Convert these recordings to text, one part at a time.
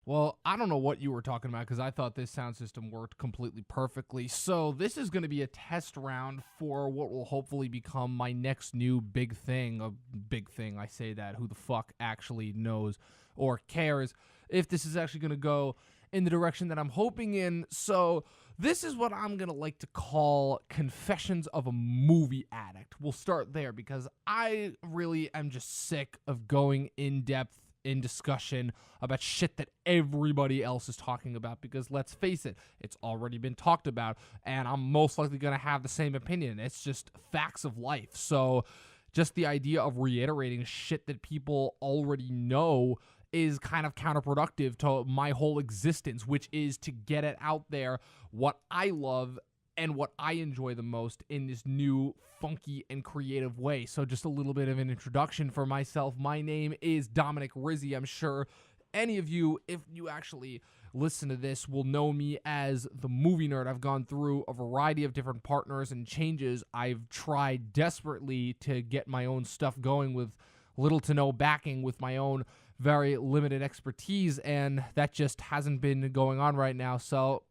Well, I don't know what you were talking about because I thought this sound system worked completely perfectly. So this is going to be a test round for what will hopefully become my next new big thing. A big thing, I say that. Who the fuck actually knows or cares if this is actually going to go in the direction that I'm hoping in. So this is what I'm going to like to call Confessions of a Movie Addict. We'll start there because I really am just sick of going in depth in discussion about shit that everybody else is talking about, because let's face it, it's already been talked about and I'm most likely going to have the same opinion. It's just facts of life. So just the idea of reiterating shit that people already know is kind of counterproductive to my whole existence, which is to get it out there what I love and what I enjoy the most in this new, funky, and creative way. So just a little bit of an introduction for myself. My name is Dominic Rizzi. I'm sure any of you, if you actually listen to this, will know me as the movie nerd. I've gone through a variety of different partners and changes. I've tried desperately to get my own stuff going with little to no backing, with my own very limited expertise, and that just hasn't been going on right now. So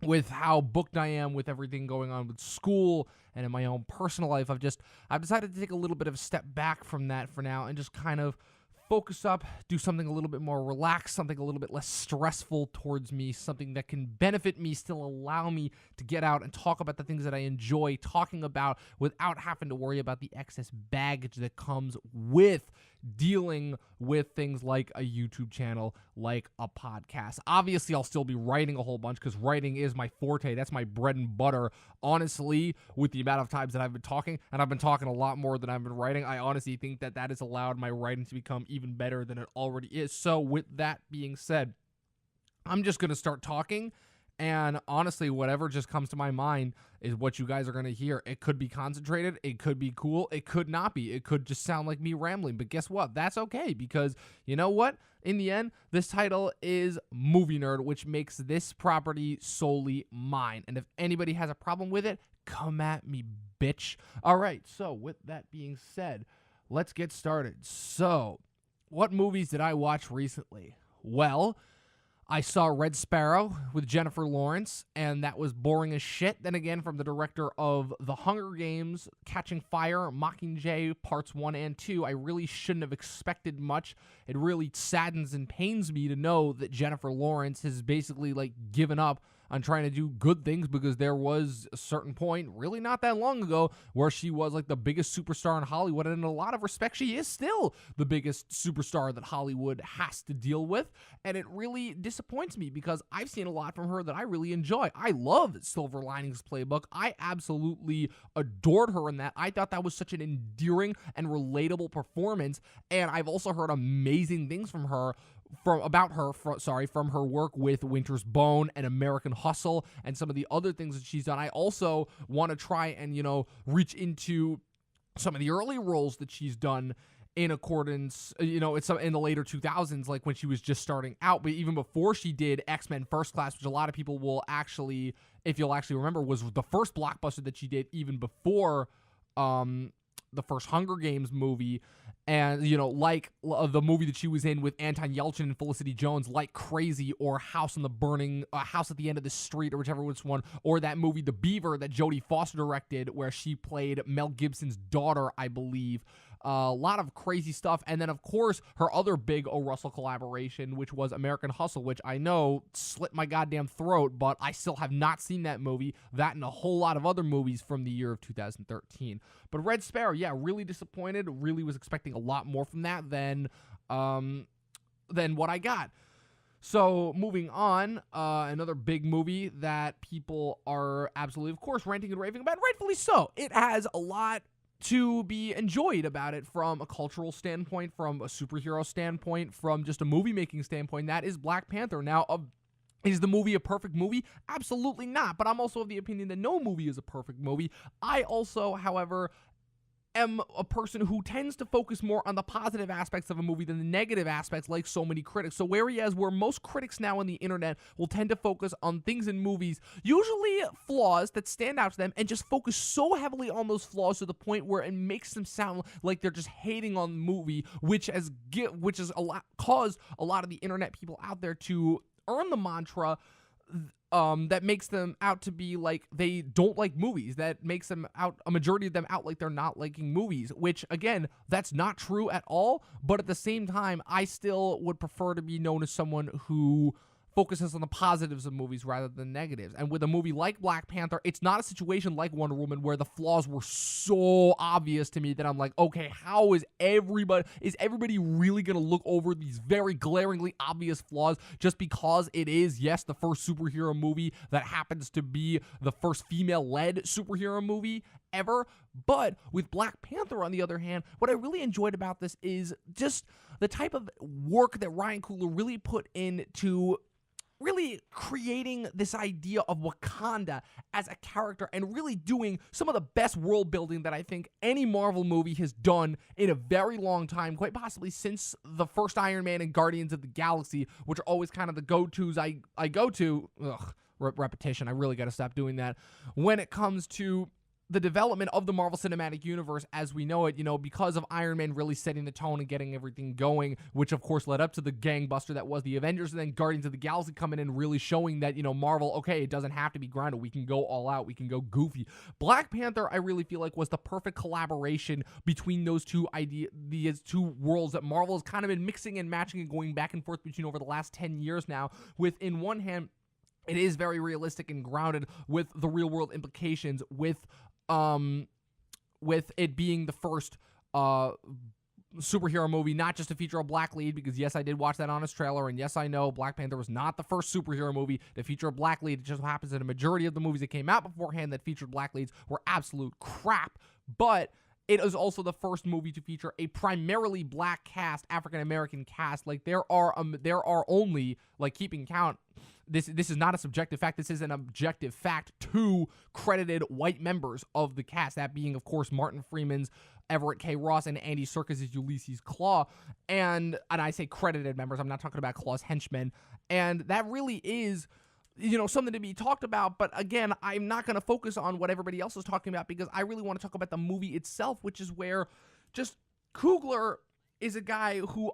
with how booked I am with everything going on with school and in my own personal life, I've decided to take a little bit of a step back from that for now and just kind of focus up, do something a little bit more relaxed, something a little bit less stressful towards me, something that can benefit me, still allow me to get out and talk about the things that I enjoy talking about without having to worry about the excess baggage that comes with dealing with things like a YouTube channel, like a podcast. Obviously, I'll still be writing a whole bunch because writing is my forte. That's my bread and butter. Honestly, with the amount of times that I've been talking, and I've been talking a lot more than I've been writing, I honestly think that that has allowed my writing to become even better than it already is. So with that being said, I'm just going to start talking. And honestly, whatever just comes to my mind is what you guys are going to hear. It could be concentrated. It could be cool. It could not be. It could just sound like me rambling. But guess what? That's okay, because you know what? In the end, this title is Movie Nerd, which makes this property solely mine. And if anybody has a problem with it, come at me, bitch. All right. So with that being said, let's get started. So what movies did I watch recently? Well, I saw Red Sparrow with Jennifer Lawrence, and that was boring as shit. Then again, from the director of The Hunger Games, Catching Fire, Mockingjay, Parts 1 and 2, I really shouldn't have expected much. It really saddens and pains me to know that Jennifer Lawrence has basically, given up on trying to do good things, because there was a certain point, really not that long ago, where she was the biggest superstar in Hollywood, and in a lot of respects, she is still the biggest superstar that Hollywood has to deal with, and it really disappoints me because I've seen a lot from her that I really enjoy. I love Silver Linings Playbook. I absolutely adored her in that. I thought that was such an endearing and relatable performance, and I've also heard amazing things from her, from her work with Winter's Bone and American Hustle and some of the other things that she's done. I also want to try and, reach into some of the early roles that she's done in accordance, it's in the later 2000s, like when she was just starting out, but even before she did X-Men First Class, which a lot of people will actually, if you'll actually remember, was the first blockbuster that she did even before the first Hunger Games movie. And, the movie that she was in with Anton Yelchin and Felicity Jones, Like Crazy, or House at the End of the Street, or whichever was one, or that movie, The Beaver, that Jodie Foster directed, where she played Mel Gibson's daughter, I believe. A lot of crazy stuff. And then, of course, her other big O. Russell collaboration, which was American Hustle, which I know slit my goddamn throat, but I still have not seen that movie. That and a whole lot of other movies from the year of 2013. But Red Sparrow, yeah, really disappointed. Really was expecting a lot more from that than what I got. So moving on, another big movie that people are absolutely, of course, ranting and raving about, rightfully so. It has a lot to be enjoyed about it from a cultural standpoint, from a superhero standpoint, from just a movie-making standpoint. That is Black Panther. Now, is the movie a perfect movie? Absolutely not. But I'm also of the opinion that no movie is a perfect movie. I also, however, am a person who tends to focus more on the positive aspects of a movie than the negative aspects, like so many critics. So whereas where most critics now on the internet will tend to focus on things in movies, usually flaws that stand out to them, and just focus so heavily on those flaws to the point where it makes them sound like they're just hating on the movie, which has caused a lot of the internet people out there to earn the mantra that makes them out to be like they don't like movies, that makes them out, a majority of them out like they're not liking movies, which again, that's not true at all. But at the same time, I still would prefer to be known as someone who focuses on the positives of movies rather than negatives. And with a movie like Black Panther, it's not a situation like Wonder Woman where the flaws were so obvious to me that I'm like, okay, how is everybody really going to look over these very glaringly obvious flaws just because it is, yes, the first superhero movie that happens to be the first female-led superhero movie ever? But with Black Panther, on the other hand, what I really enjoyed about this is just the type of work that Ryan Coogler really put into really creating this idea of Wakanda as a character and really doing some of the best world building that I think any Marvel movie has done in a very long time, quite possibly since the first Iron Man and Guardians of the Galaxy, which are always kind of the go-tos I go to. Repetition. I really got to stop doing that when it comes to the development of the Marvel Cinematic Universe as we know it, because of Iron Man really setting the tone and getting everything going, which of course led up to the gangbuster that was the Avengers, and then Guardians of the Galaxy coming in really showing that, Marvel, okay, it doesn't have to be grounded. We can go all out. We can go goofy. Black Panther, I really feel like, was the perfect collaboration between those these two worlds that Marvel has kind of been mixing and matching and going back and forth between over the last 10 years now, with, in one hand, it is very realistic and grounded with the real world implications, with it being the first superhero movie not just to feature a black lead, because yes, I did watch that honest trailer, and yes, I know Black Panther was not the first superhero movie to feature a black lead. It just happens that a majority of the movies that came out beforehand that featured black leads were absolute crap, but it is also the first movie to feature a primarily black cast, African-American cast. Like, there are only, like, keeping count, this is not a subjective fact, this is an objective fact, 2 credited white members of the cast, that being, of course, Martin Freeman's Everett K. Ross and Andy Serkis' Ulysses Klaue, and I say credited members, I'm not talking about Klaue's henchmen, and that really is, something to be talked about. But again, I'm not going to focus on what everybody else is talking about, because I really want to talk about the movie itself, which is where just Coogler is a guy who,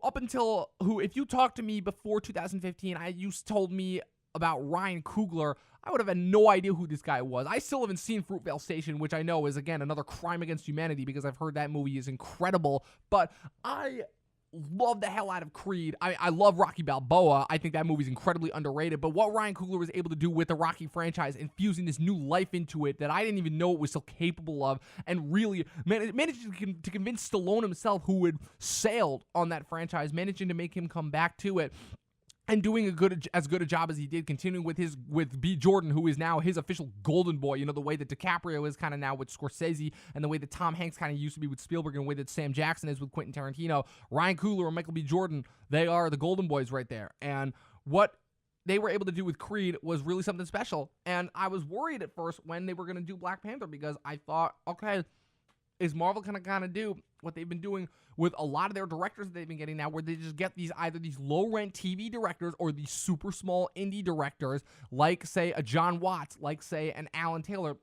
if you talked to me before 2015, you told me about Ryan Coogler, I would have had no idea who this guy was. I still haven't seen Fruitvale Station, which I know is, again, another crime against humanity, because I've heard that movie is incredible, but I love the hell out of Creed. I love Rocky Balboa. I think that movie's incredibly underrated, but what Ryan Coogler was able to do with the Rocky franchise, infusing this new life into it that I didn't even know it was still capable of, and really managed to convince Stallone himself, who had sailed on that franchise, managing to make him come back to it, and doing as good a job as he did, continuing with B. Jordan, who is now his official golden boy, the way that DiCaprio is kind of now with Scorsese, and the way that Tom Hanks kind of used to be with Spielberg, and the way that Sam Jackson is with Quentin Tarantino. Ryan Coogler and Michael B. Jordan, they are the golden boys right there. And what they were able to do with Creed was really something special. And I was worried at first when they were going to do Black Panther, because I thought, okay, is Marvel going to kind of do what they've been doing with a lot of their directors that they've been getting now, where they just get either these low-rent TV directors or these super small indie directors, like, say, a John Watts, like, say, an Alan Taylor,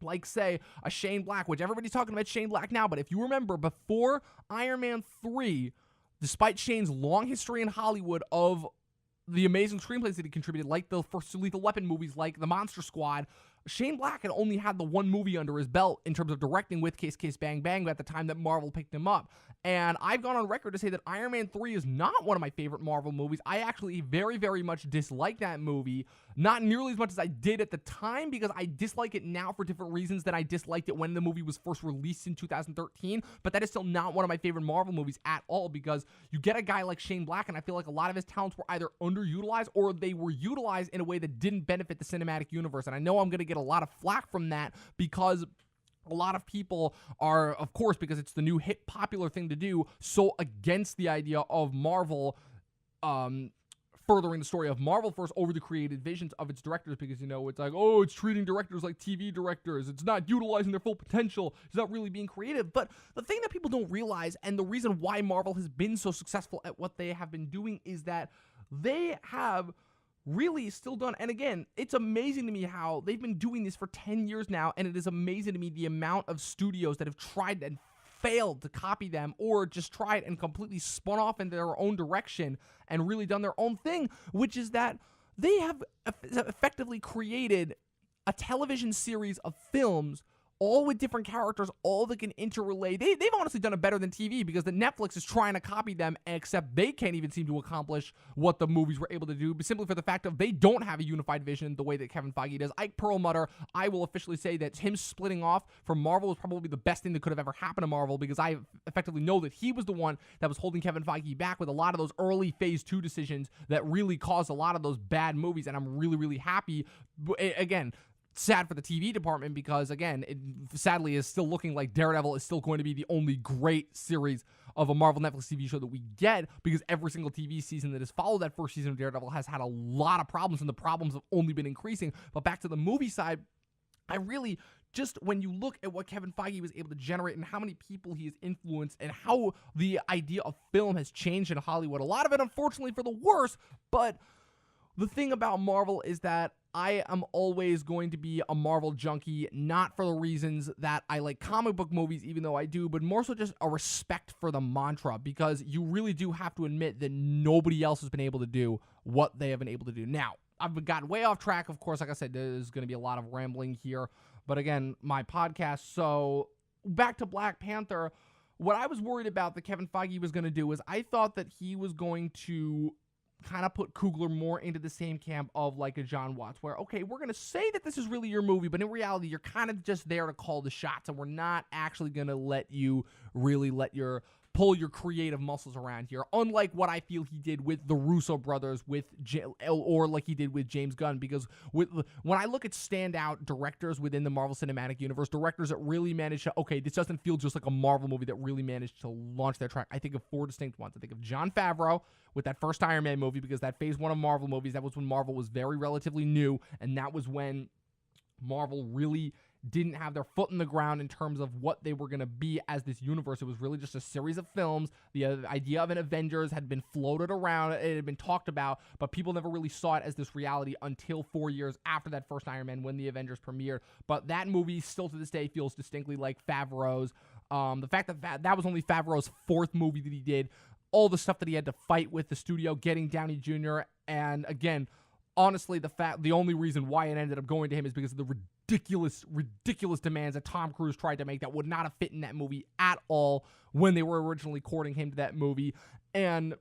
like, say, a Shane Black, which everybody's talking about Shane Black now, but if you remember, before Iron Man 3, despite Shane's long history in Hollywood of the amazing screenplays that he contributed, like the first Lethal Weapon movies, like The Monster Squad, Shane Black had only had the one movie under his belt in terms of directing with Case Bang Bang at the time that Marvel picked him up. And I've gone on record to say that Iron Man 3 is not one of my favorite Marvel movies. I actually very, very much dislike that movie. Not nearly as much as I did at the time, because I dislike it now for different reasons than I disliked it when the movie was first released in 2013. But that is still not one of my favorite Marvel movies at all, because you get a guy like Shane Black, and I feel like a lot of his talents were either underutilized or they were utilized in a way that didn't benefit the cinematic universe. And I know I'm going to get a lot of flack from that, because a lot of people are, of course, because it's the new hip popular thing to do, so against the idea of Marvel furthering the story of Marvel first over the created visions of its directors, because, you know, it's like, oh, it's treating directors like TV directors. It's not utilizing their full potential. It's not really being creative. But the thing that people don't realize, and the reason why Marvel has been so successful at what they have been doing, is that they have really still done, and again, it's amazing to me how they've been doing this for 10 years now, and it is amazing to me the amount of studios that have tried and failed to copy them, or just tried and completely spun off in their own direction and really done their own thing, which is that they have effectively created a television series of films, all with different characters, all that can interrelate. They've honestly done it better than TV, because the Netflix is trying to copy them, except they can't even seem to accomplish what the movies were able to do, but simply for the fact of they don't have a unified vision the way that Kevin Feige does. Ike Perlmutter, I will officially say that him splitting off from Marvel was probably the best thing that could have ever happened to Marvel, because I effectively know that he was the one that was holding Kevin Feige back with a lot of those early Phase 2 decisions that really caused a lot of those bad movies, and I'm really, really happy. Again, sad for the TV department, because, again, it sadly is still looking like Daredevil is still going to be the only great series of a Marvel Netflix TV show that we get, because every single TV season that has followed that first season of Daredevil has had a lot of problems, and the problems have only been increasing. But back to the movie side, I really just, when you look at what Kevin Feige was able to generate and how many people he has influenced and how the idea of film has changed in Hollywood, a lot of it, unfortunately, for the worse. But the thing about Marvel is that I am always going to be a Marvel junkie, not for the reasons that I like comic book movies, even though I do, but more so just a respect for the mantra, because you really do have to admit that nobody else has been able to do what they have been able to do. Now, I've gotten way off track. Of course, like I said, there's going to be a lot of rambling here, but again, my podcast. So back to Black Panther. What I was worried about that Kevin Feige was going to do is I thought that he was going to kind of put Coogler more into the same camp of like a John Watts, where, okay, we're going to say that this is really your movie, but in reality, you're kind of just there to call the shots, and we're not actually going to let you really pull your creative muscles around here, unlike what I feel he did with the Russo brothers, or like he did with James Gunn, because when I look at standout directors within the Marvel Cinematic Universe, directors that really managed to, okay, this doesn't feel just like a Marvel movie, that really managed to launch their track, I think of 4 distinct ones. I think of Jon Favreau with that first Iron Man movie, because that Phase 1 of Marvel movies, that was when Marvel was very relatively new, and that was when Marvel really didn't have their foot in the ground in terms of what they were going to be as this universe. It was really just a series of films. The idea of an Avengers had been floated around. It had been talked about, but people never really saw it as this reality until 4 years after that first Iron Man, when the Avengers premiered. But that movie still to this day feels distinctly like Favreau's. The fact that that was only Favreau's 4th movie that he did, all the stuff that he had to fight with the studio, getting Downey Jr., and again, honestly, the only reason why it ended up going to him is because of the ridiculous demands that Tom Cruise tried to make that would not have fit in that movie at all when they were originally courting him to that movie. And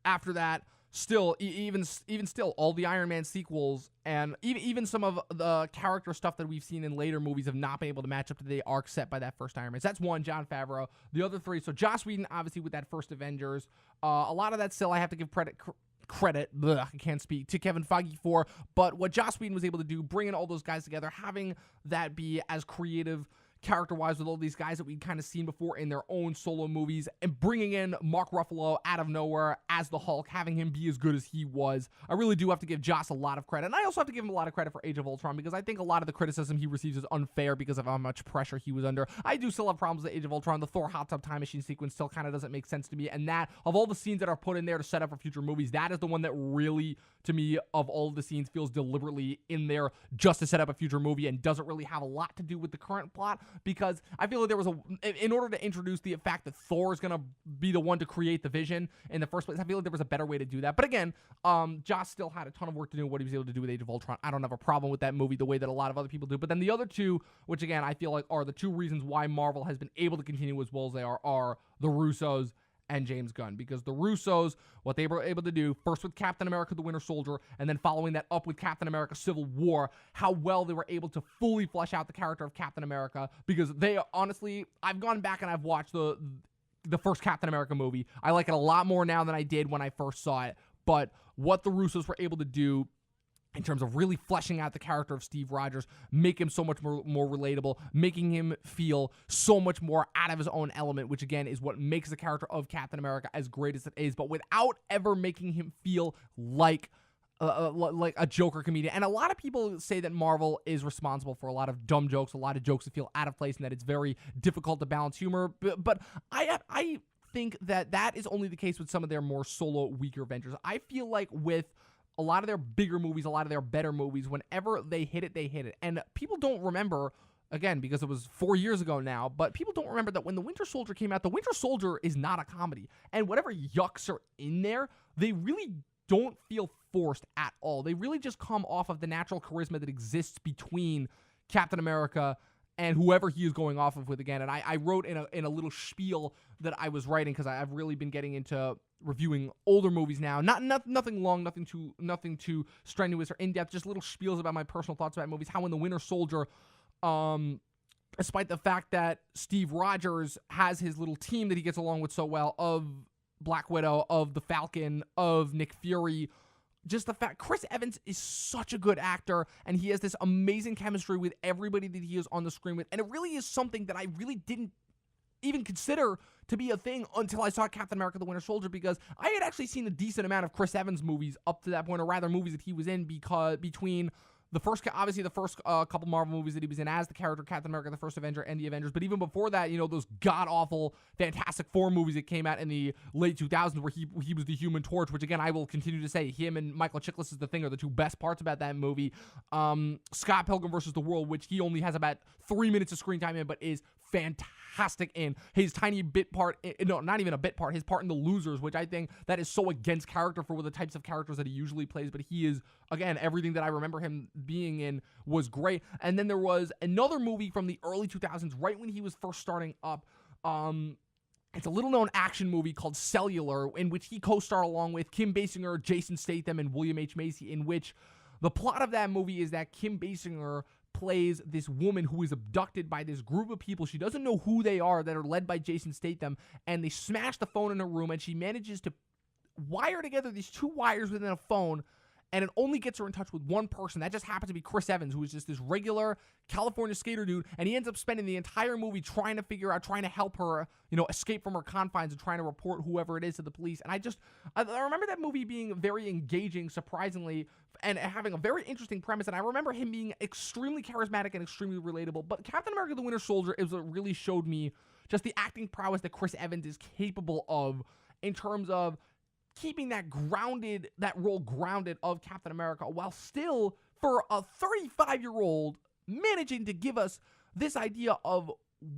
after that, still, even still, all the Iron Man sequels and even some of the character stuff that we've seen in later movies have not been able to match up to the arc set by that first Iron Man. So that's one, Jon Favreau. The other 3, so Joss Whedon, obviously, with that first Avengers. A lot of that still I have to give credit, I can't speak, to Kevin Feige for, but what Joss Whedon was able to do, bringing all those guys together, having that be as creative character-wise with all these guys that we'd kind of seen before in their own solo movies, and bringing in Mark Ruffalo out of nowhere as the Hulk, having him be as good as he was. I really do have to give Joss a lot of credit, and I also have to give him a lot of credit for Age of Ultron, because I think a lot of the criticism he receives is unfair because of how much pressure he was under. I do still have problems with Age of Ultron. The Thor hot tub time machine sequence still kind of doesn't make sense to me, and that, of all the scenes that are put in there to set up for future movies, that is the one that really, to me, of all of the scenes, feels deliberately in there just to set up a future movie and doesn't really have a lot to do with the current plot, because I feel like there was in order to introduce the fact that Thor is going to be the one to create the Vision in the first place, I feel like there was a better way to do that. But again, Joss still had a ton of work to do what he was able to do with Age of Ultron. I don't have a problem with that movie the way that a lot of other people do. But then the other 2, which again, I feel like are the 2 reasons why Marvel has been able to continue as well as they are the Russos and James Gunn, because the Russos, what they were able to do, first with Captain America the Winter Soldier, and then following that up with Captain America Civil War, how well they were able to fully flesh out the character of Captain America, because they, honestly, I've gone back and I've watched the first Captain America movie. I like it a lot more now than I did when I first saw it, but what the Russos were able to do in terms of really fleshing out the character of Steve Rogers, make him so much more relatable, making him feel so much more out of his own element, which again is what makes the character of Captain America as great as it is, but without ever making him feel like a Joker comedian. And a lot of people say that Marvel is responsible for a lot of dumb jokes, a lot of jokes that feel out of place, and that it's very difficult to balance humor. But I think that is only the case with some of their more solo, weaker ventures. I feel like with a lot of their bigger movies, a lot of their better movies, whenever they hit it, they hit it. And people don't remember, again, because it was 4 years ago now, but people don't remember that when The Winter Soldier came out, The Winter Soldier is not a comedy. And whatever yucks are in there, they really don't feel forced at all. They really just come off of the natural charisma that exists between Captain America and whoever he is going off of with again. And I wrote in a little spiel that I was writing, because I've really been getting into reviewing older movies now. Nothing long, nothing too strenuous or in-depth, just little spiels about my personal thoughts about movies. How in The Winter Soldier, despite the fact that Steve Rogers has his little team that he gets along with so well, of Black Widow, of the Falcon, of Nick Fury, just the fact Chris Evans is such a good actor, and he has this amazing chemistry with everybody that he is on the screen with. And it really is something that I really didn't even consider to be a thing until I saw Captain America: The Winter Soldier, because I had actually seen a decent amount of Chris Evans movies up to that point, or rather movies that he was in, because between the first couple Marvel movies that he was in as the character Captain America, the First Avenger, and the Avengers. But even before that, those god-awful Fantastic Four movies that came out in the late 2000s where he was the Human Torch, which again, I will continue to say, him and Michael Chiklis' The Thing are the two best parts about that movie. Scott Pilgrim vs. the World, which he only has about 3 minutes of screen time in, but is fantastic in. His tiny bit part, no, not even a bit part, his part in The Losers, which I think that is so against character for the types of characters that he usually plays, but he is, again, everything that I remember him being in was great. And then there was another movie from the early 2000s, right when he was first starting up. It's a little-known action movie called Cellular, in which he co-starred along with Kim Basinger, Jason Statham, and William H. Macy, in which the plot of that movie is that Kim Basinger plays this woman who is abducted by this group of people. She doesn't know who they are, that are led by Jason Statham, and they smash the phone in her room, and she manages to wire together these two wires within a phone, and it only gets her in touch with one person. That just happens to be Chris Evans, who is just this regular California skater dude, and he ends up spending the entire movie trying to help her, escape from her confines and trying to report whoever it is to the police. And I remember that movie being very engaging, surprisingly, and having a very interesting premise, and I remember him being extremely charismatic and extremely relatable. But Captain America: The Winter Soldier is what really showed me just the acting prowess that Chris Evans is capable of, in terms of keeping that role grounded of Captain America, while still, for a 35-year-old, managing to give us this idea of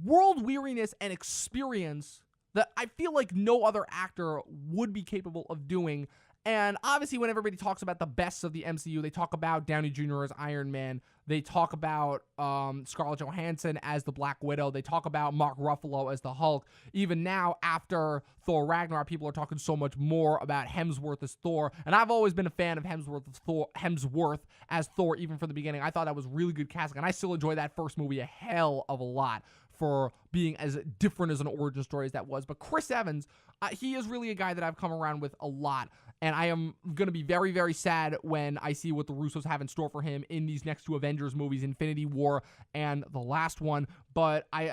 world weariness and experience that I feel like no other actor would be capable of doing. And obviously, when everybody talks about the best of the MCU, they talk about Downey Jr. as Iron Man. They talk about Scarlett Johansson as the Black Widow. They talk about Mark Ruffalo as the Hulk. Even now, after Thor Ragnarok, people are talking so much more about Hemsworth as Thor. And I've always been a fan of Hemsworth as Thor, even from the beginning. I thought that was really good casting, and I still enjoy that first movie a hell of a lot for being as different as an origin story as that was. But Chris Evans, he is really a guy that I've come around with a lot. And I am going to be very, very sad when I see what the Russos have in store for him in these next two Avengers movies, Infinity War and the last one. But I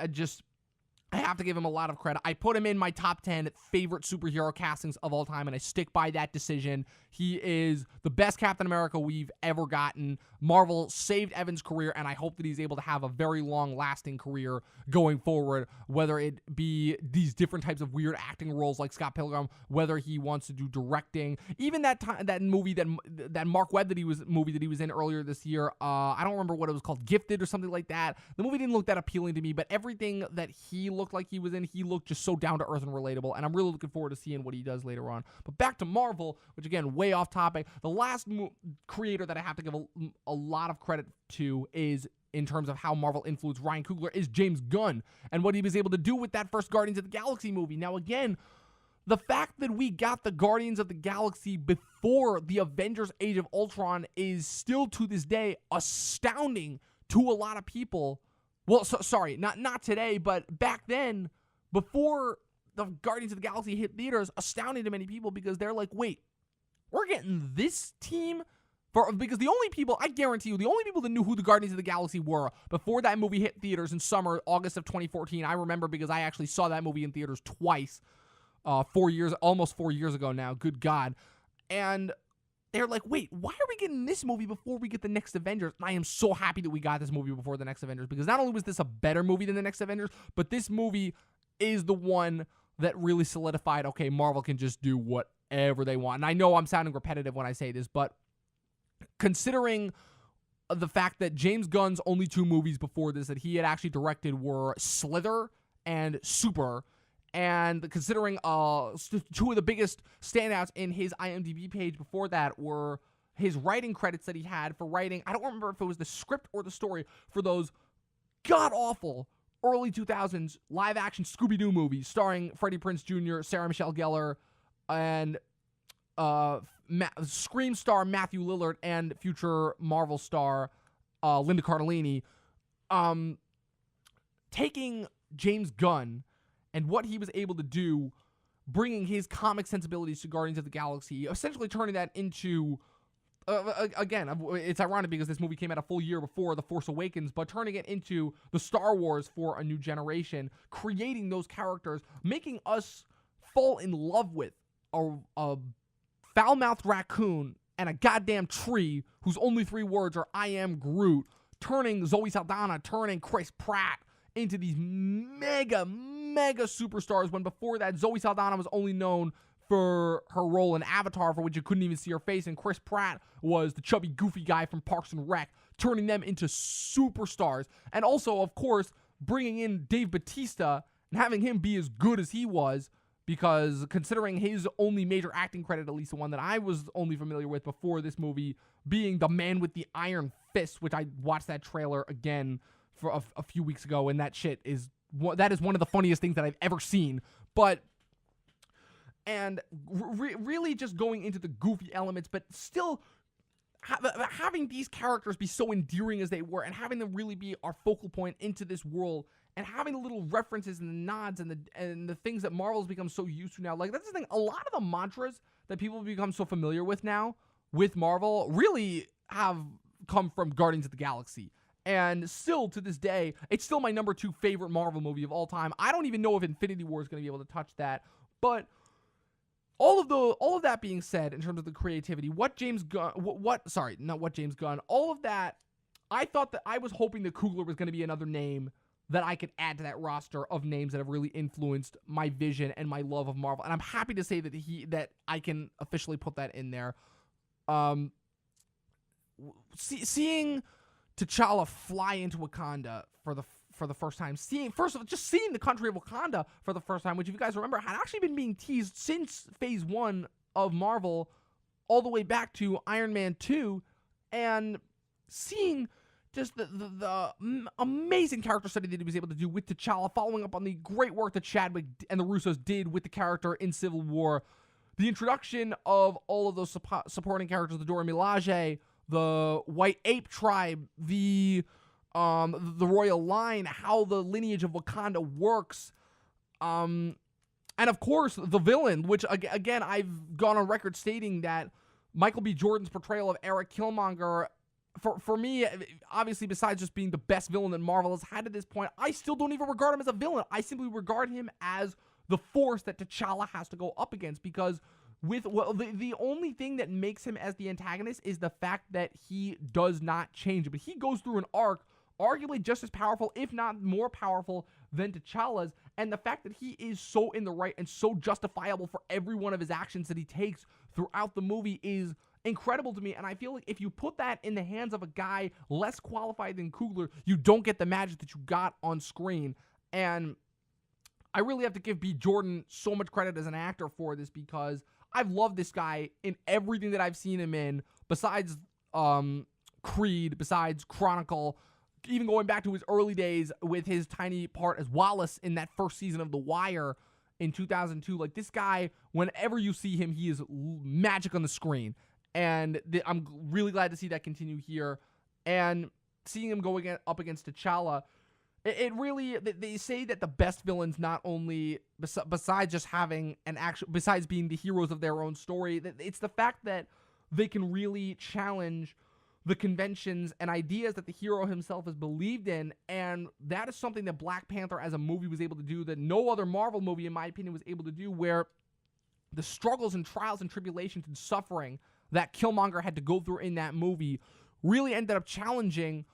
have to give him a lot of credit. I put him in my top 10 favorite superhero castings of all time, and I stick by that decision. He is the best Captain America we've ever gotten. Marvel saved Evans' career, and I hope that he's able to have a very long-lasting career going forward, whether it be these different types of weird acting roles like Scott Pilgrim, whether he wants to do directing. Even that movie, that Mark Webb movie that he was in earlier this year, I don't remember what it was called, Gifted or something like that. The movie didn't look that appealing to me, but everything that he looked like he was in, he looked just so down to earth and relatable, and I'm really looking forward to seeing what he does later on. But back to Marvel, which again, way off topic. The last creator that I have to give a lot of credit to is, in terms of how Marvel influenced Ryan Coogler, is James Gunn and what he was able to do with that first Guardians of the Galaxy movie. Now again, the fact that we got the Guardians of the Galaxy before the Avengers Age of Ultron is still to this day astounding to a lot of people. Well, sorry, not today, but back then, before the Guardians of the Galaxy hit theaters, astounding to many people, because they're like, wait, we're getting this team Because the only people, I guarantee you, the only people that knew who the Guardians of the Galaxy were before that movie hit theaters in August of 2014, I remember because I actually saw that movie in theaters twice, almost 4 years ago now, good God. And they're like, wait, why are we getting this movie before we get the next Avengers? And I am so happy that we got this movie before the next Avengers, because not only was this a better movie than the next Avengers, but this movie is the one that really solidified, okay, Marvel can just do whatever they want. And I know I'm sounding repetitive when I say this, but considering the fact that James Gunn's only 2 movies before this that he had actually directed were Slither and Super, and considering 2 of the biggest standouts in his IMDb page before that were his writing credits that he had for writing, I don't remember if it was the script or the story, for those god-awful early 2000s live-action Scooby-Doo movies starring Freddie Prinze Jr., Sarah Michelle Gellar, and Scream star Matthew Lillard and future Marvel star Linda Cardellini, taking James Gunn and what he was able to do, bringing his comic sensibilities to Guardians of the Galaxy, essentially turning that into, again, it's ironic because this movie came out a full year before The Force Awakens, but turning it into the Star Wars for a new generation, creating those characters, making us fall in love with a foul-mouthed raccoon and a goddamn tree whose only 3 words are "I am Groot," turning Zoe Saldana, turning Chris Pratt into these mega superstars, when before that Zoe Saldana was only known for her role in Avatar, for which you couldn't even see her face, and Chris Pratt was the chubby goofy guy from Parks and Rec, turning them into superstars. And also, of course, bringing in Dave Bautista and having him be as good as he was, because considering his only major acting credit, at least the one that I was only familiar with before this movie, being the Man with the Iron Fist, which I watched that trailer again for a few weeks ago, and that is one of the funniest things that I've ever seen. But and really just going into the goofy elements, but still having these characters be so endearing as they were, and having them really be our focal point into this world, and having the little references and the nods and the things that Marvel's become so used to now. Like, that's the thing. A lot of the mantras that people have become so familiar with now with Marvel really have come from Guardians of the Galaxy. And still, to this day, it's still my number 2 favorite Marvel movie of all time. I don't even know if Infinity War is going to be able to touch that. But all of that being said, in terms of the creativity, all of that, I was hoping that Coogler was going to be another name that I could add to that roster of names that have really influenced my vision and my love of Marvel. And I'm happy to say that I can officially put that in there. Seeing T'Challa fly into Wakanda for the first time, seeing the country of Wakanda for the first time, which, if you guys remember, had actually been being teased since Phase 1 of Marvel, all the way back to Iron Man 2, and seeing just the amazing character study that he was able to do with T'Challa, following up on the great work that Chadwick and the Russos did with the character in Civil War, the introduction of all of those supporting characters, the Dora Milaje, the White Ape Tribe, the royal line, how the lineage of Wakanda works, and of course the villain, which again I've gone on record stating that Michael B. Jordan's portrayal of Eric Killmonger, for me, obviously, besides just being the best villain that Marvel has had to this point, I still don't even regard him as a villain. I simply regard him as the force that T'Challa has to go up against, because the only thing that makes him as the antagonist is the fact that he does not change. But he goes through an arc arguably just as powerful, if not more powerful, than T'Challa's, and the fact that he is so in the right and so justifiable for every one of his actions that he takes throughout the movie is incredible to me. And I feel like if you put that in the hands of a guy less qualified than Coogler, you don't get the magic that you got on screen. And I really have to give B. Jordan so much credit as an actor for this, because I've loved this guy in everything that I've seen him in, besides Creed, besides Chronicle, even going back to his early days with his tiny part as Wallace in that first season of The Wire in 2002. Like, this guy, whenever you see him, he is magic on the screen. And I'm really glad to see that continue here. And seeing him go up against T'Challa, it really, they say that the best villains, not only, besides just having besides being the heroes of their own story, it's the fact that they can really challenge the conventions and ideas that the hero himself has believed in. And that is something that Black Panther as a movie was able to do that no other Marvel movie, in my opinion, was able to do, where the struggles and trials and tribulations and suffering that Killmonger had to go through in that movie really ended up challenging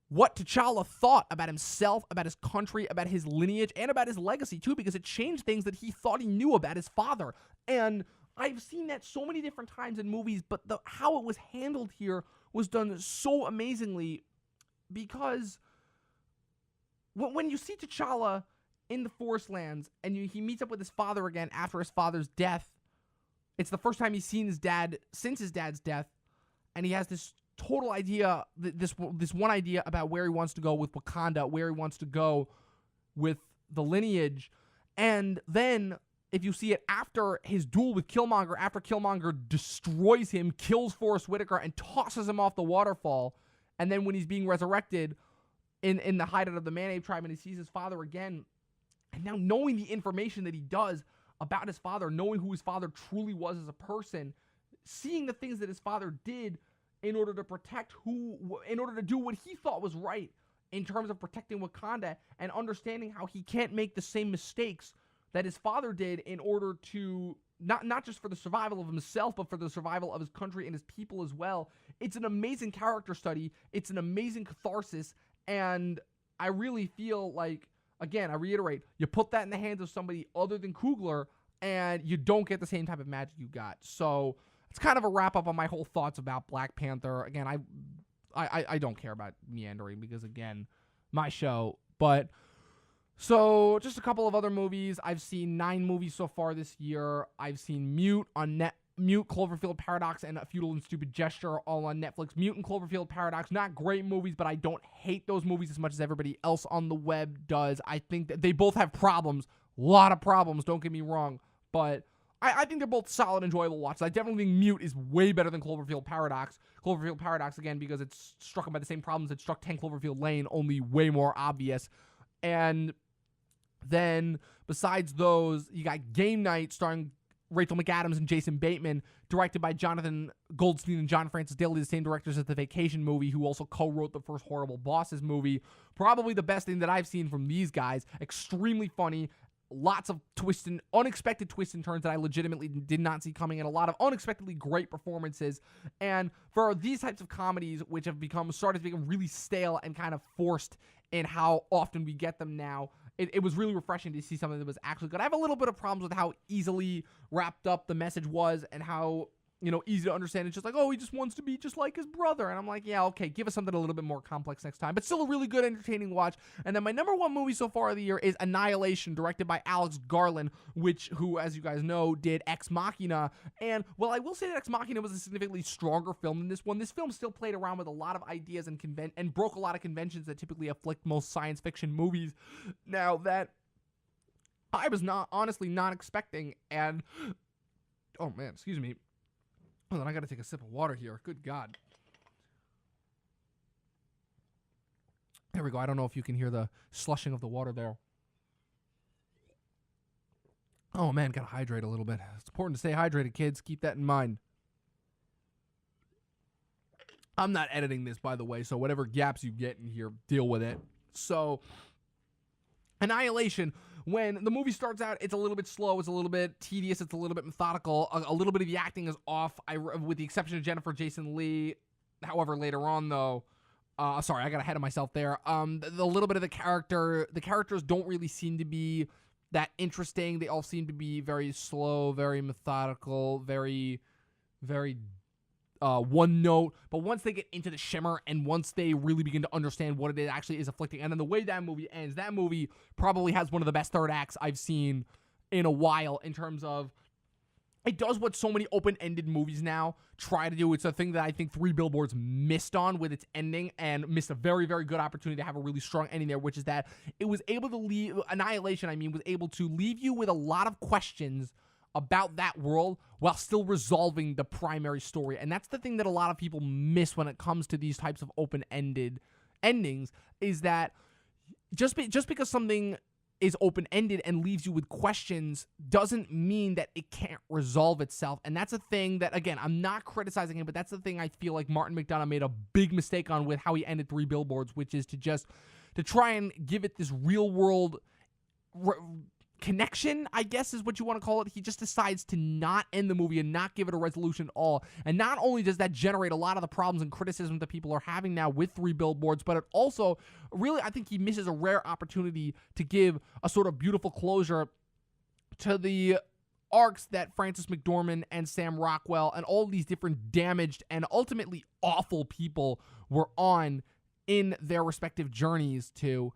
what T'Challa thought about himself, about his country, about his lineage, and about his legacy too, because it changed things that he thought he knew about his father. And I've seen that so many different times in movies, but how it was handled here was done so amazingly, because when you see T'Challa in the Forest Lands and he meets up with his father again after his father's death, it's the first time he's seen his dad since his dad's death, and he has this total idea, this one idea about where he wants to go with Wakanda, where he wants to go with the lineage. And then if you see it after his duel with Killmonger, after Killmonger destroys him, kills Forrest Whitaker, and tosses him off the waterfall, and then when he's being resurrected in the hideout of the Man-Ape tribe and he sees his father again, and now knowing the information that he does about his father, knowing who his father truly was as a person, seeing the things that his father did in order to do what he thought was right in terms of protecting Wakanda, and understanding how he can't make the same mistakes that his father did in order to, not just for the survival of himself, but for the survival of his country and his people as well. It's an amazing character study. It's an amazing catharsis. And I really feel like, again, I reiterate, you put that in the hands of somebody other than Coogler, and you don't get the same type of magic you got. So it's kind of a wrap-up on my whole thoughts about Black Panther. Again, I don't care about meandering because, again, my show. But so just a couple of other movies. I've seen 9 movies so far this year. I've seen Mute, Cloverfield Paradox, and A Futile and Stupid Gesture, all on Netflix. Mute and Cloverfield Paradox, not great movies, but I don't hate those movies as much as everybody else on the web does. I think that they both have problems, a lot of problems, don't get me wrong, but I think they're both solid, enjoyable watches. I definitely think Mute is way better than Cloverfield Paradox. Cloverfield Paradox, again, because it's struck by the same problems that struck 10 Cloverfield Lane, only way more obvious. And then, besides those, you got Game Night, starring Rachel McAdams and Jason Bateman, directed by Jonathan Goldstein and John Francis Daley, the same directors as The Vacation movie, who also co-wrote the first Horrible Bosses movie. Probably the best thing that I've seen from these guys. Extremely funny. Lots of unexpected twists and turns that I legitimately did not see coming, and a lot of unexpectedly great performances. And for these types of comedies, which have started to become really stale and kind of forced in how often we get them now, it was really refreshing to see something that was actually good. I have a little bit of problems with how easily wrapped up the message was, and how, easy to understand. It's just like, oh, he just wants to be just like his brother. And I'm like, yeah, okay, give us something a little bit more complex next time. But still a really good, entertaining watch. And then my number 1 movie so far of the year is Annihilation, directed by Alex Garland, who, as you guys know, did Ex Machina. And, well, I will say that Ex Machina was a significantly stronger film than this one. This film still played around with a lot of ideas and broke a lot of conventions that typically afflict most science fiction movies. Now, that I was honestly not expecting. And, oh man, excuse me. Hold on, I gotta take a sip of water here. Good God. There we go. I don't know if you can hear the slushing of the water there. Oh man, gotta hydrate a little bit. It's important to stay hydrated, kids. Keep that in mind. I'm not editing this, by the way, so whatever gaps you get in here, deal with it. So, Annihilation, when the movie starts out, it's a little bit slow, it's a little bit tedious, it's a little bit methodical, a little bit of the acting is off, with the exception of Jennifer Jason Leigh. However, later on, though, sorry, I got ahead of myself there. The little bit of the characters don't really seem to be that interesting. They all seem to be very slow, very methodical, very, very one note. But once they get into the shimmer, and once they really begin to understand what it actually is afflicting, and then the way that movie ends, that movie probably has one of the best third acts I've seen in a while, in terms of it does what so many open-ended movies now try to do. It's a thing that I think 3 Billboards missed on with its ending, and missed a very, very good opportunity to have a really strong ending there, which is that it was able to leave, Annihilation, was able to leave you with a lot of questions about that world while still resolving the primary story. And that's the thing that a lot of people miss when it comes to these types of open-ended endings, is that just because something is open-ended and leaves you with questions doesn't mean that it can't resolve itself. And that's a thing that, again, I'm not criticizing him, but that's the thing I feel like Martin McDonagh made a big mistake on with how he ended Three Billboards, which is to try and give it this real-world connection, I guess is what you want to call it. He just decides to not end the movie and not give it a resolution at all. And not only does that generate a lot of the problems and criticism that people are having now with Three Billboards, but it also really, I think he misses a rare opportunity to give a sort of beautiful closure to the arcs that Frances McDormand and Sam Rockwell and all these different damaged and ultimately awful people were on in their respective journeys to,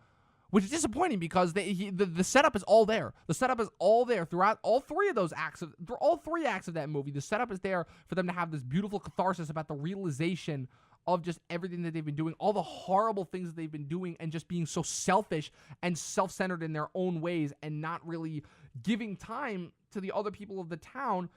which is disappointing because the setup is all there. The setup is all there throughout all three acts of that movie. The setup is there for them to have this beautiful catharsis about the realization of just everything that they've been doing, all the horrible things that they've been doing, and just being so selfish and self-centered in their own ways and not really giving time to the other people of the town,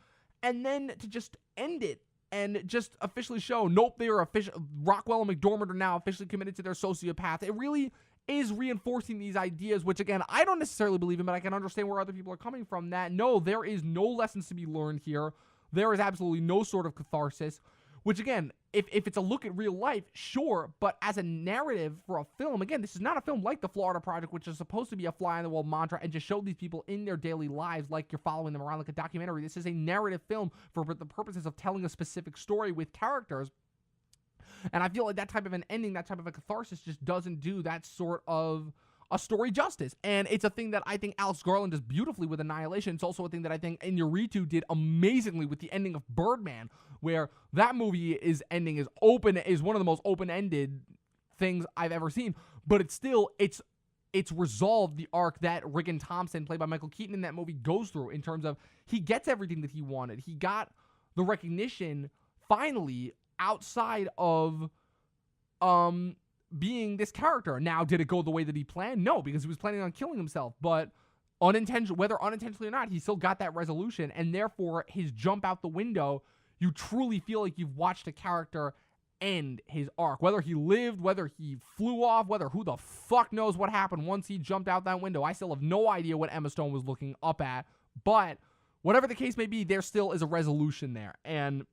and then to just end it and just officially show, nope, they are official. Rockwell and McDormand are now officially committed to their sociopath. It really is reinforcing these ideas, which, again, I don't necessarily believe in, but I can understand where other people are coming from, that, no, there is no lessons to be learned here. There is absolutely no sort of catharsis, which, again, if it's a look at real life, sure, but as a narrative for a film, again, this is not a film like The Florida Project, which is supposed to be a fly-on-the-wall mantra and just show these people in their daily lives like you're following them around like a documentary. This is a narrative film for the purposes of telling a specific story with characters. And I feel like that type of an ending, that type of a catharsis just doesn't do that sort of a story justice. And it's a thing that I think Alex Garland does beautifully with Annihilation. It's also a thing that I think Iñárritu did amazingly with the ending of Birdman, where that movie is one of the most open-ended things I've ever seen. But it's resolved the arc that Regan Thompson, played by Michael Keaton in that movie, goes through in terms of he gets everything that he wanted. He got the recognition finally outside of being this character. Now, did it go the way that he planned? No, because he was planning on killing himself. But whether unintentionally or not, he still got that resolution, and therefore his jump out the window, you truly feel like you've watched a character end his arc. Whether he lived, whether he flew off, who the fuck knows what happened once he jumped out that window. I still have no idea what Emma Stone was looking up at, but whatever the case may be, there still is a resolution there. And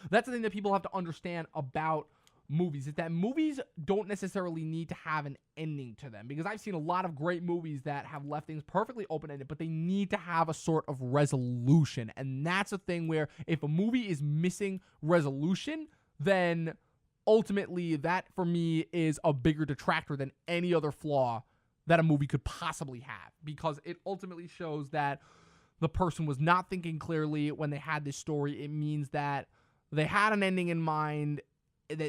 that's the thing that people have to understand about movies, is that movies don't necessarily need to have an ending to them, because I've seen a lot of great movies that have left things perfectly open-ended, but they need to have a sort of resolution. And that's a thing where if a movie is missing resolution, then ultimately that for me is a bigger detractor than any other flaw that a movie could possibly have, because it ultimately shows that the person was not thinking clearly when they had this story. It means that they had an ending in mind. It's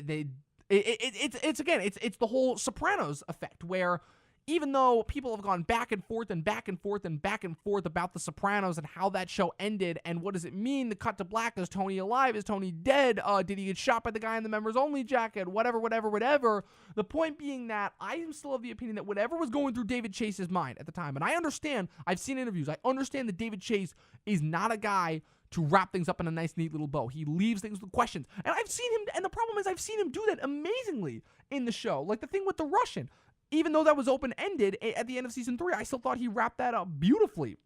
the whole Sopranos effect, where even though people have gone back and forth and back and forth and back and forth about the Sopranos and how that show ended and what does it mean, the cut to black, is Tony alive, is Tony dead, did he get shot by the guy in the members only jacket, whatever, the point being that I am still of the opinion that whatever was going through David Chase's mind at the time, and I understand, I've seen interviews, I understand that David Chase is not a guy to wrap things up in a nice, neat little bow. He leaves things with questions. And I've seen him, and the problem is I've seen him do that amazingly in the show. Like the thing with the Russian. Even though that was open-ended at the end of season 3, I still thought he wrapped that up beautifully.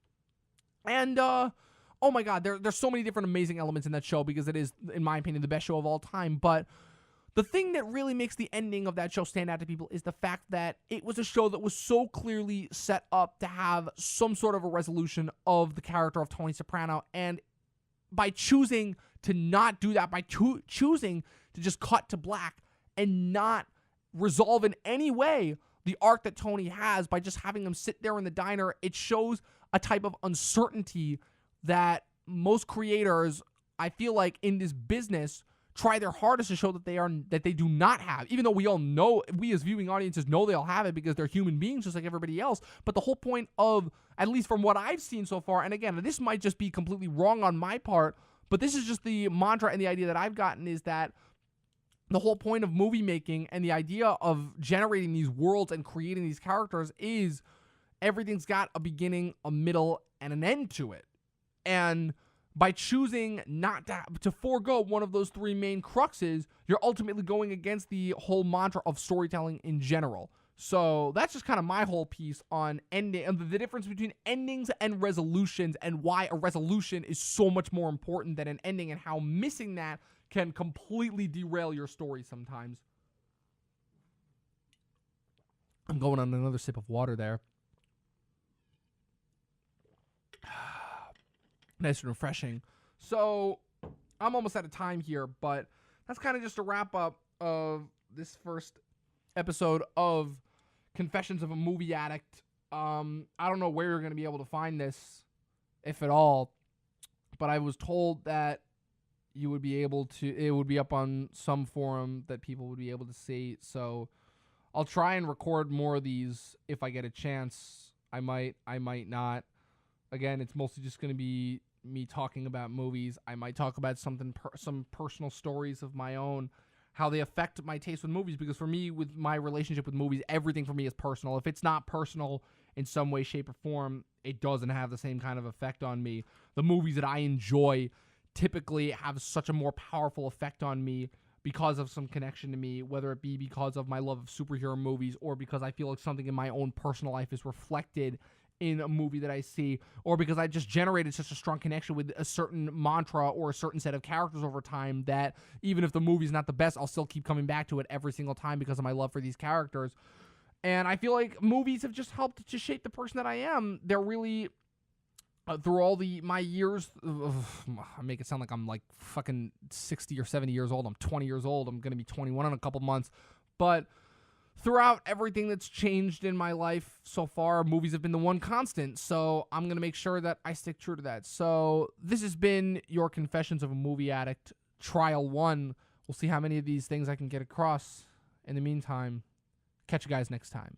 And, oh my God, there's so many different amazing elements in that show, because it is, in my opinion, the best show of all time. But the thing that really makes the ending of that show stand out to people is the fact that it was a show that was so clearly set up to have some sort of a resolution of the character of Tony Soprano, and by choosing to not do that, by choosing to just cut to black and not resolve in any way the arc that Tony has by just having him sit there in the diner, it shows a type of uncertainty that most creators, I feel like, in this business try their hardest to show that they do not have, even though we all know, we as viewing audiences know they all have it because they're human beings just like everybody else. But the whole point of, at least from what I've seen so far, and again, this might just be completely wrong on my part, but this is just the mantra and the idea that I've gotten, is that the whole point of movie making and the idea of generating these worlds and creating these characters is everything's got a beginning, a middle, and an end to it. And by choosing not to forego one of those three main cruxes, you're ultimately going against the whole mantra of storytelling in general. So that's just kind of my whole piece on ending, and the difference between endings and resolutions, and why a resolution is so much more important than an ending, and how missing that can completely derail your story sometimes. I'm going on another sip of water there. Nice and refreshing. So I'm almost out of time here, but that's kind of just a wrap up of this first episode of Confessions of a Movie Addict. I don't know where you're going to be able to find this, if at all, but I was told that you would be able to, it would be up on some forum that people would be able to see. So I'll try and record more of these if I get a chance. I might not. Again, it's mostly just going to be me talking about movies. I might talk about some personal stories of my own, how they affect my taste with movies, because for me, with my relationship with movies, everything for me is personal. If it's not personal in some way, shape, or form, it doesn't have the same kind of effect on me. The movies that I enjoy typically have such a more powerful effect on me because of some connection to me, whether it be because of my love of superhero movies, or because I feel like something in my own personal life is reflected in a movie that I see, or because I just generated such a strong connection with a certain mantra or a certain set of characters over time that even if the movie's not the best, I'll still keep coming back to it every single time because of my love for these characters. And I feel like movies have just helped to shape the person that I am. They're really, through all my years, I make it sound like I'm like fucking 60 or 70 years old. I'm 20 years old. I'm going to be 21 in a couple months. But throughout everything that's changed in my life so far, movies have been the one constant. So I'm going to make sure that I stick true to that. So this has been your Confessions of a Movie Addict, Trial 1. We'll see how many of these things I can get across. In the meantime, catch you guys next time.